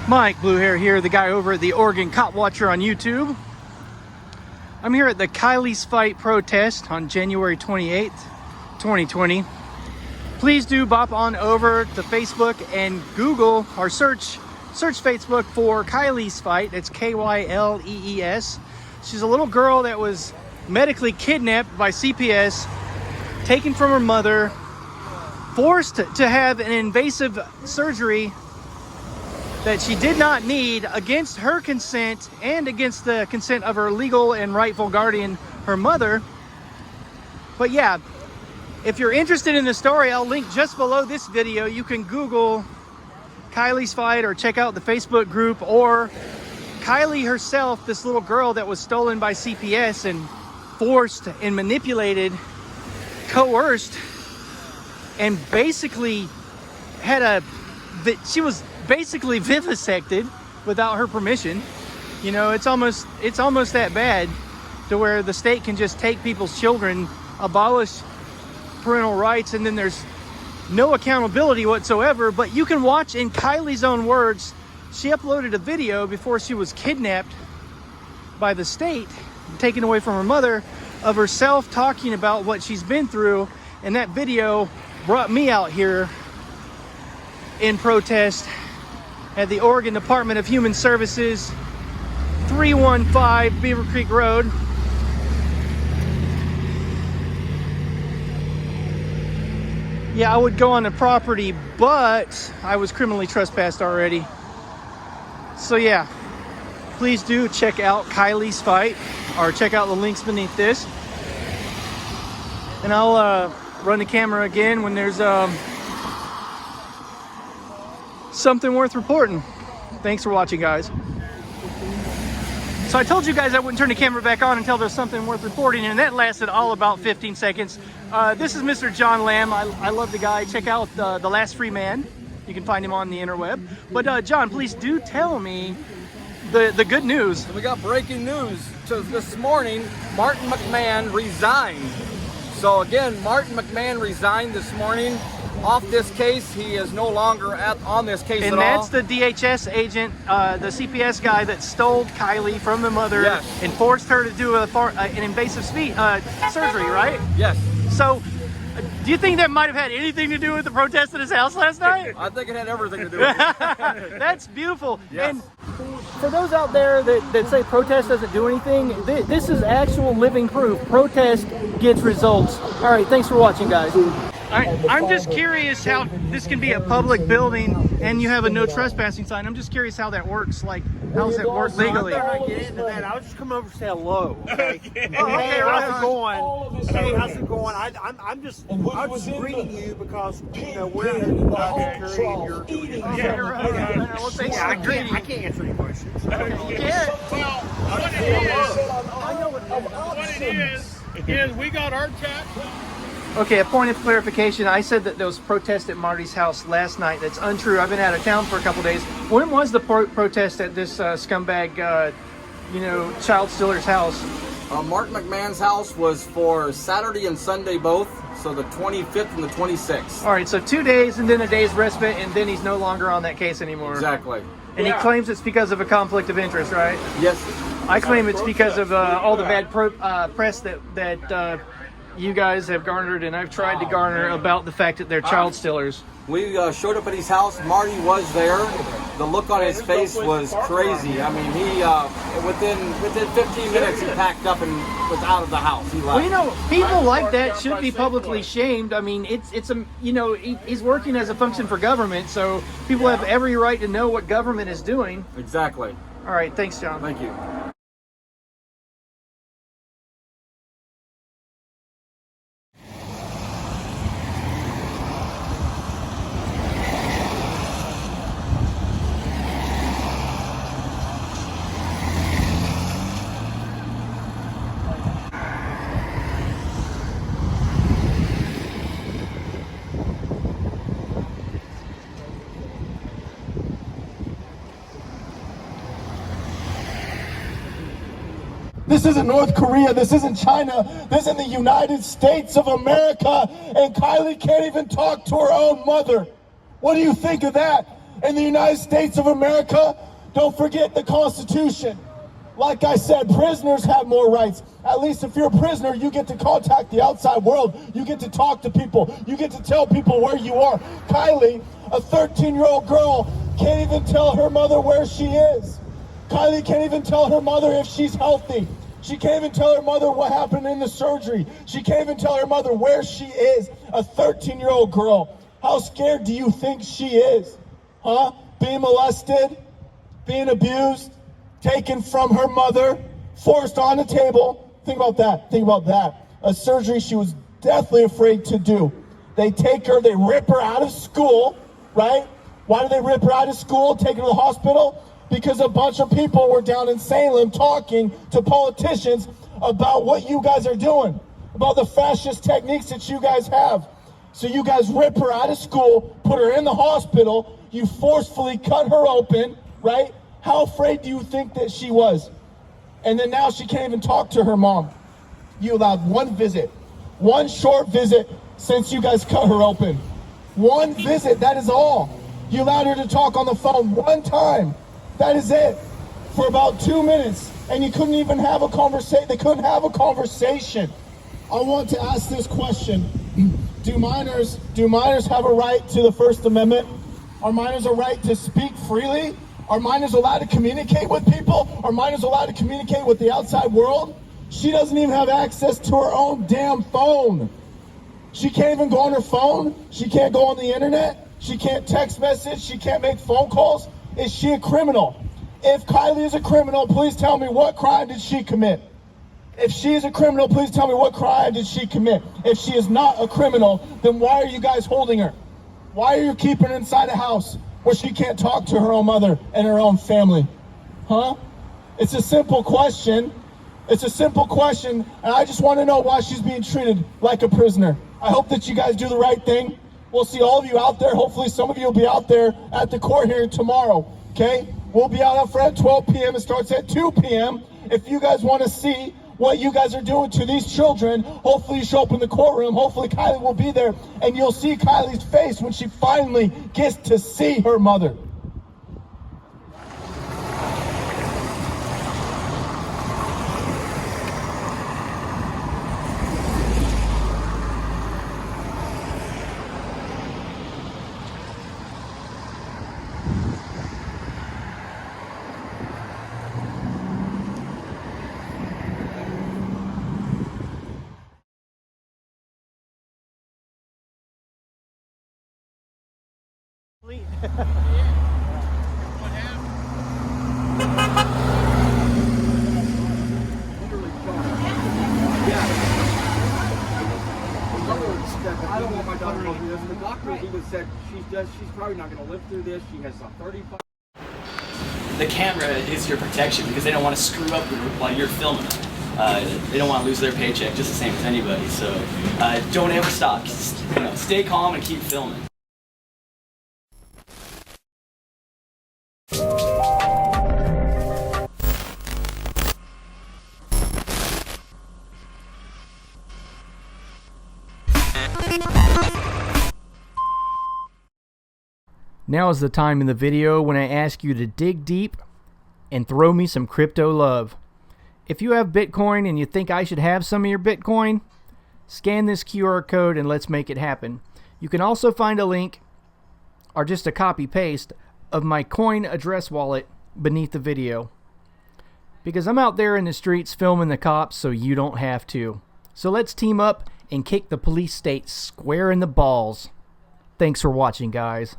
Mike Blue Hair here, the guy over at the Oregon Cop Watcher on YouTube. I'm here at the Kylie's Fight protest on January 28th, 2020. Please do bop on over to Facebook and Google or search Facebook for Kylie's Fight. It's K-Y-L-E-E-S. She's a little girl that was medically kidnapped by CPS, taken from her mother, forced to have an invasive surgery that she did not need against her consent and against the consent of her legal and rightful guardian, her mother. But yeah, if you're interested in the story, I'll link just below this video. You can Google Kylie's Fight or check out the Facebook group, or Kylee herself, this little girl that was stolen by CPS and forced and manipulated, coerced, and basically she was basically vivisected without her permission. You know, it's almost that bad to where the state can just take people's children, abolish parental rights, and then there's no accountability whatsoever. But you can watch in Kylie's own words. She uploaded a video before she was kidnapped by the state, taken away from her mother, of herself talking about what she's been through, and that video brought me out here in protest at the Oregon Department of Human Services, 315 Beaver Creek Road. Yeah, I would go on the property, but I was criminally trespassed already. So yeah, please do check out Kylie's Fight, or check out the links beneath this. And I'll run the camera again when there's something worth reporting. Thanks for watching, guys. So I told you guys I wouldn't turn the camera back on until there's something worth reporting, and that lasted all about 15 seconds. This is Mr. John Lamb. I love the guy. Check out The Last Free Man. You can find him on the interweb. But John, please do tell me the good news. We got breaking news. So this morning, Martin McMahon resigned. So again, Martin McMahon resigned this morning off this case. He is no longer on this case at all. And that's the DHS agent, the CPS guy that stole Kylee from the mother, yes, and forced her to do an invasive surgery, right? Yes. So, do you think that might have had anything to do with the protest at his house last night? I think it had everything to do with it. That's beautiful. Yes. And for those out there that say protest doesn't do anything, this is actual living proof. Protest gets results. All right, thanks for watching, guys. I'm just curious how this can be a public building and you have a no trespassing sign. I'm just curious how that works. Like, how does it work legally? I get into that. I was just coming over to say hello. Okay. Okay, Hey, right how's it going? Hey, how's it going? I was just greeting you because we're in the security and you're. Well, thanks for the greeting. I can't answer any questions. You can't. Well, what it is we got our chat. Okay, a point of clarification. I said that there was protest at Marty's house last night. That's untrue. I've been out of town for a couple days. When was the protest at this scumbag, child stealer's house? Martin McMahon's house was for Saturday and Sunday both, so the 25th and the 26th. All right, so 2 days and then a day's respite, and then he's no longer on that case anymore. Exactly. And he claims it's because of a conflict of interest, right? Yes. I claim it's because of all the bad press that you guys have garnered, and I've tried to garner about the fact that they're child stealers. We showed up at his house. Marty was there. The look on his face was crazy. I mean, he within 15 minutes he packed up and was out of the house. He left. Well, people like that should be publicly shamed. I mean, he's working as a function for government, so people have every right to know what government is doing. Exactly. All right, thanks, John. Thank you. This isn't North Korea, this isn't China, this is the United States of America, and Kylee can't even talk to her own mother. What do you think of that? In the United States of America, don't forget the Constitution. Like I said, prisoners have more rights. At least if you're a prisoner, you get to contact the outside world. You get to talk to people. You get to tell people where you are. Kylee, a 13-year-old girl, can't even tell her mother where she is. Kylee can't even tell her mother if she's healthy. She can't even tell her mother what happened in the surgery. She can't even tell her mother where she is. A 13-year-old girl. How scared do you think she is? Huh? Being molested, being abused, taken from her mother, forced on the table. Think about that. Think about that. A surgery she was deathly afraid to do. They take her, they rip her out of school, right? Why do they rip her out of school, take her to the hospital? Because a bunch of people were down in Salem talking to politicians about what you guys are doing, about the fascist techniques that you guys have. So you guys rip her out of school, put her in the hospital, you forcefully cut her open, right? How afraid do you think that she was? And then now she can't even talk to her mom. You allowed one visit, one short visit since you guys cut her open. One visit, that is all. You allowed her to talk on the phone one time. That is it. For about 2 minutes. And you couldn't even have a conversation. They couldn't have a conversation. I want to ask this question. Do minors have a right to the First Amendment? Are minors a right to speak freely? Are minors allowed to communicate with people? Are minors allowed to communicate with the outside world? She doesn't even have access to her own damn phone. She can't even go on her phone. She can't go on the internet. She can't text message. She can't make phone calls. Is she a criminal? If Kylee is a criminal, please tell me, what crime did she commit? If she is a criminal, please tell me, what crime did she commit? If she is not a criminal, then why are you guys holding her? Why are you keeping her inside a house where she can't talk to her own mother and her own family? Huh? It's a simple question. It's a simple question, and I just want to know why she's being treated like a prisoner. I hope that you guys do the right thing. We'll see all of you out there. Hopefully some of you will be out there at the court hearing tomorrow, okay? We'll be out front at 12 p.m. It starts at 2 p.m. If you guys want to see what you guys are doing to these children, hopefully you show up in the courtroom. Hopefully Kylee will be there, and you'll see Kylie's face when she finally gets to see her mother. I don't want my daughter to go through this. The doctor even said she's probably not going to live through this. She has a 35. The camera is your protection because they don't want to screw up while you're filming them. They don't want to lose their paycheck just the same as anybody. So don't ever stop. Just, stay calm and keep filming. Now is the time in the video when I ask you to dig deep and throw me some crypto love. If you have Bitcoin and you think I should have some of your Bitcoin, scan this QR code and let's make it happen. You can also find a link or just a copy paste of my coin address wallet beneath the video. Because I'm out there in the streets filming the cops so you don't have to. So let's team up and kick the police state square in the balls. Thanks for watching, guys.